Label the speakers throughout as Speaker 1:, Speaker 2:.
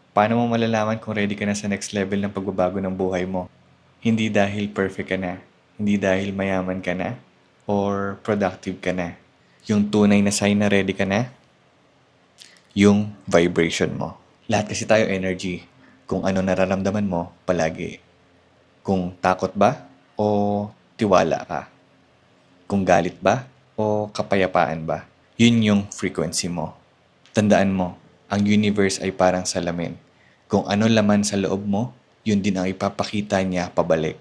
Speaker 1: Paano mo malalaman kung ready ka na sa next level ng pagbabago ng buhay mo? Hindi dahil perfect ka na, hindi dahil mayaman ka na, or productive ka na. Yung tunay na sign na ready ka na, yung vibration mo. Lahat kasi tayo energy. Kung ano nararamdaman mo, palagi. Kung takot ba o tiwala ka. Kung galit ba o kapayapaan ba. Yun yung frequency mo. Tandaan mo, ang universe ay parang salamin. Kung ano laman sa loob mo, yun din ang ipapakita niya pabalik.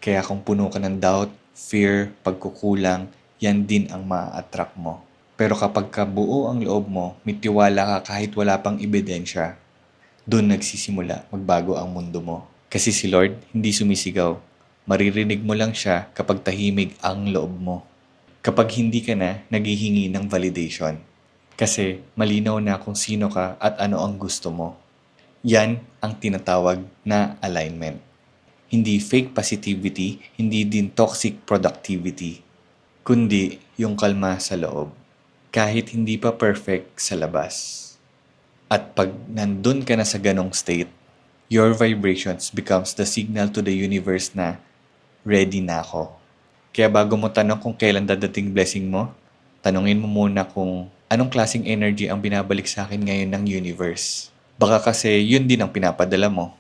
Speaker 1: Kaya kung puno ka ng doubt, fear, pagkukulang, yan din ang ma-attract mo. Pero kapag kabuo ang loob mo, may tiwala ka kahit wala pang ebidensya, doon nagsisimula magbago ang mundo mo. Kasi si Lord hindi sumisigaw. Maririnig mo lang siya kapag tahimik ang loob mo. Kapag hindi ka na naghihingi ng validation. Kasi malinaw na kung sino ka at ano ang gusto mo. Yan ang tinatawag na alignment. Hindi fake positivity, hindi din toxic productivity, kundi yung kalma sa loob. Kahit hindi pa perfect sa labas. At pag nandun ka na sa ganong state, your vibrations becomes the signal to the universe na ready na ako. Kaya bago mo tanong kung kailan dadating blessing mo, tanungin mo muna kung anong klaseng energy ang binabalik sa akin ngayon ng universe. Baka kasi yun din ang pinapadala mo.